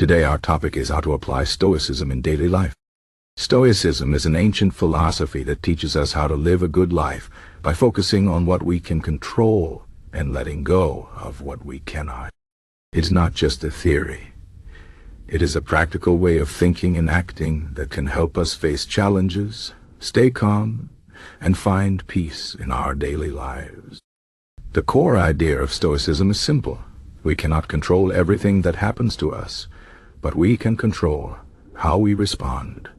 Today our topic is how to apply Stoicism in daily life. Stoicism is an ancient philosophy that teaches us how to live a good life by focusing on what we can control and letting go of what we cannot. It's not just a theory. It is a practical way of thinking and acting that can help us face challenges, stay calm, and find peace in our daily lives. The core idea of Stoicism is simple. We cannot control everything that happens to us, but we can control how we respond.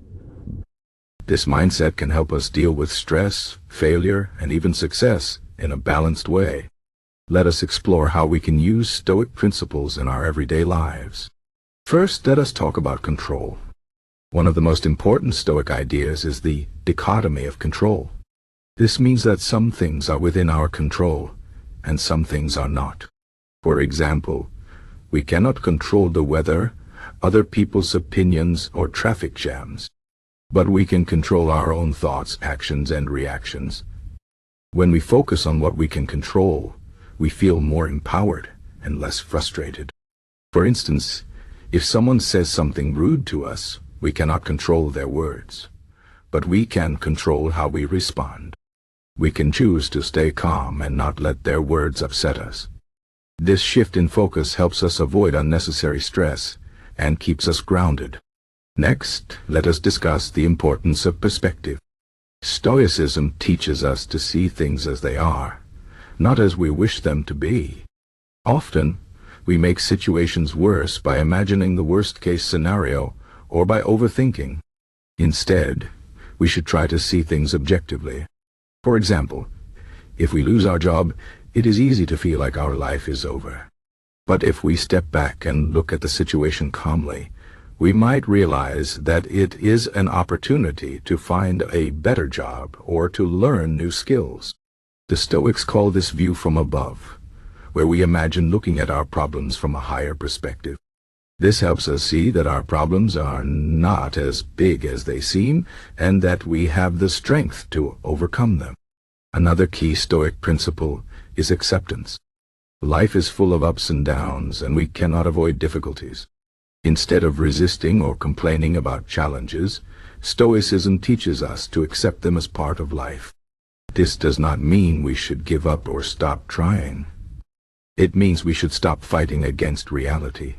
This mindset can help us deal with stress, failure, and even success in a balanced way. Let us explore how we can use Stoic principles in our everyday lives. First, let us talk about control. One of the most important Stoic ideas is the dichotomy of control. This means that some things are within our control, and some things are not. For example, we cannot control the weather, other people's opinions, or traffic jams. But we can control our own thoughts, actions, and reactions. When we focus on what we can control, we feel more empowered and less frustrated. For instance, if someone says something rude to us, we cannot control their words, but we can control how we respond. We can choose to stay calm and not let their words upset us. This shift in focus helps us avoid unnecessary stress and keeps us grounded. Next, let us discuss the importance of perspective. Stoicism teaches us to see things as they are, not as we wish them to be. Often, we make situations worse by imagining the worst-case scenario or by overthinking. Instead, we should try to see things objectively. For example, if we lose our job, it is easy to feel like our life is over. But if we step back and look at the situation calmly, we might realize that it is an opportunity to find a better job or to learn new skills. The Stoics call this view from above, where we imagine looking at our problems from a higher perspective. This helps us see that our problems are not as big as they seem and that we have the strength to overcome them. Another key Stoic principle is acceptance. Life is full of ups and downs, and we cannot avoid difficulties. Instead of resisting or complaining about challenges, Stoicism teaches us to accept them as part of life. This does not mean we should give up or stop trying. It means we should stop fighting against reality.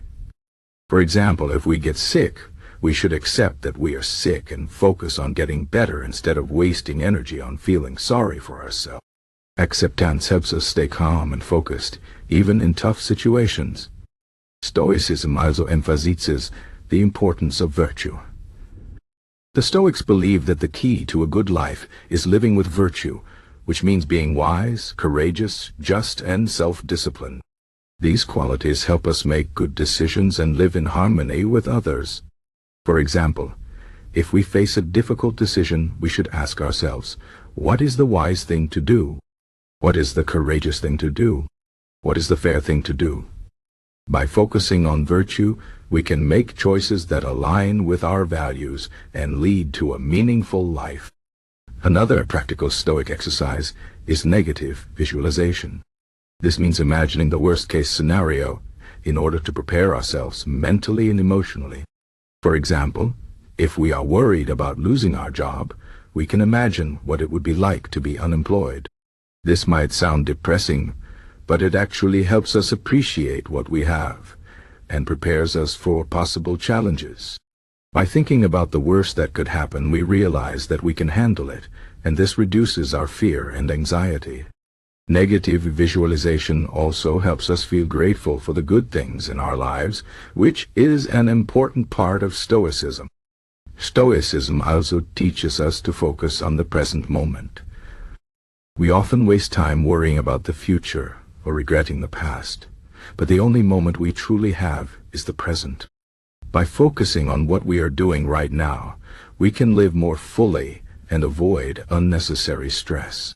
For example, if we get sick, we should accept that we are sick and focus on getting better instead of wasting energy on feeling sorry for ourselves. Acceptance helps us stay calm and focused, even in tough situations. Stoicism also emphasizes the importance of virtue. The Stoics believe that the key to a good life is living with virtue, which means being wise, courageous, just, and self-disciplined. These qualities help us make good decisions and live in harmony with others. For example, if we face a difficult decision, we should ask ourselves, what is the wise thing to do? What is the courageous thing to do? What is the fair thing to do? By focusing on virtue, we can make choices that align with our values and lead to a meaningful life. Another practical Stoic exercise is negative visualization. This means imagining the worst-case scenario in order to prepare ourselves mentally and emotionally. For example, if we are worried about losing our job, we can imagine what it would be like to be unemployed. This might sound depressing, but it actually helps us appreciate what we have and prepares us for possible challenges. By thinking about the worst that could happen, we realize that we can handle it, and this reduces our fear and anxiety. Negative visualization also helps us feel grateful for the good things in our lives, which is an important part of Stoicism. Stoicism also teaches us to focus on the present moment. We often waste time worrying about the future or regretting the past, but the only moment we truly have is the present. By focusing on what we are doing right now, we can live more fully and avoid unnecessary stress.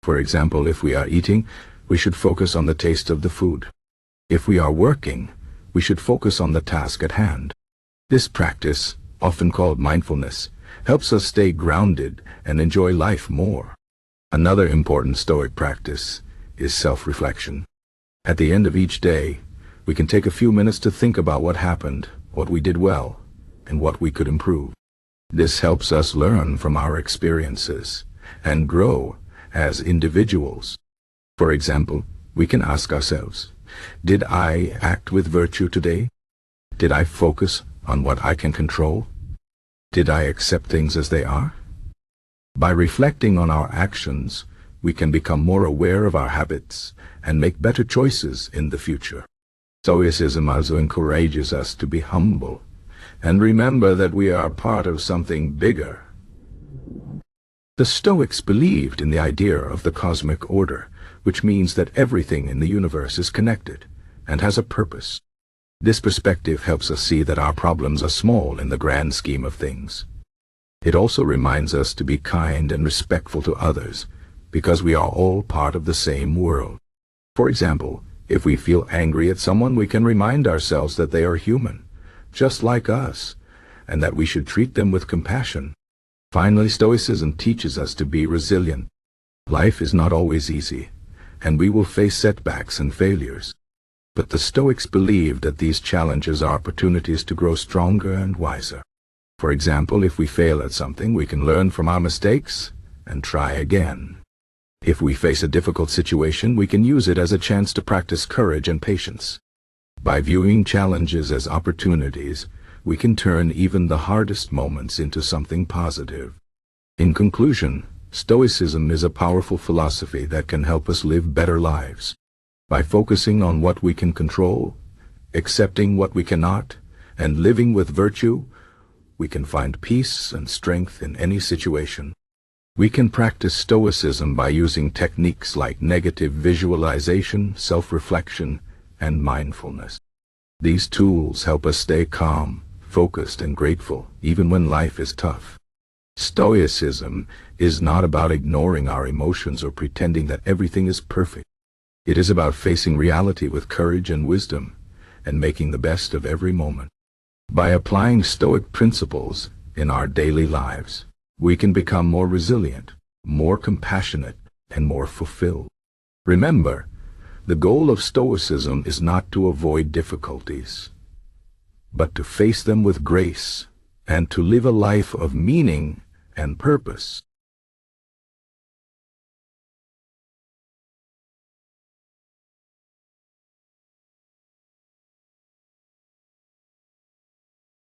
For example, if we are eating, we should focus on the taste of the food. If we are working, we should focus on the task at hand. This practice, often called mindfulness, helps us stay grounded and enjoy life more. Another important Stoic practice is self-reflection. At the end of each day, we can take a few minutes to think about what happened what we did well, and what we could improve. This helps us learn from our experiences and grow as individuals. For example, we can ask ourselves, did I act with virtue today? Did I focus on what I can control? Did I accept things as they are? By reflecting on our actions, we can become more aware of our habits and make better choices in the future. Stoicism also encourages us to be humble and remember that we are part of something bigger. The Stoics believed in the idea of the cosmic order, which means that everything in the universe is connected and has a purpose. This perspective helps us see that our problems are small in the grand scheme of things. It also reminds us to be kind and respectful to others, because we are all part of the same world. For example, if we feel angry at someone, we can remind ourselves that they are human, just like us, and that we should treat them with compassion. Finally, Stoicism teaches us to be resilient. Life is not always easy, and we will face setbacks and failures. But the Stoics believed that these challenges are opportunities to grow stronger and wiser. For example, if we fail at something, we can learn from our mistakes and try again. If we face a difficult situation, we can use it as a chance to practice courage and patience. By viewing challenges as opportunities, we can turn even the hardest moments into something positive. In conclusion, Stoicism is a powerful philosophy that can help us live better lives. By focusing on what we can control, accepting what we cannot, and living with virtue, we can find peace and strength in any situation. We can practice Stoicism by using techniques like negative visualization, self-reflection, and mindfulness. These tools help us stay calm, focused, and grateful, even when life is tough. Stoicism is not about ignoring our emotions or pretending that everything is perfect. It is about facing reality with courage and wisdom, and making the best of every moment. By applying Stoic principles in our daily lives, we can become more resilient, more compassionate, and more fulfilled. Remember, the goal of Stoicism is not to avoid difficulties, but to face them with grace and to live a life of meaning and purpose.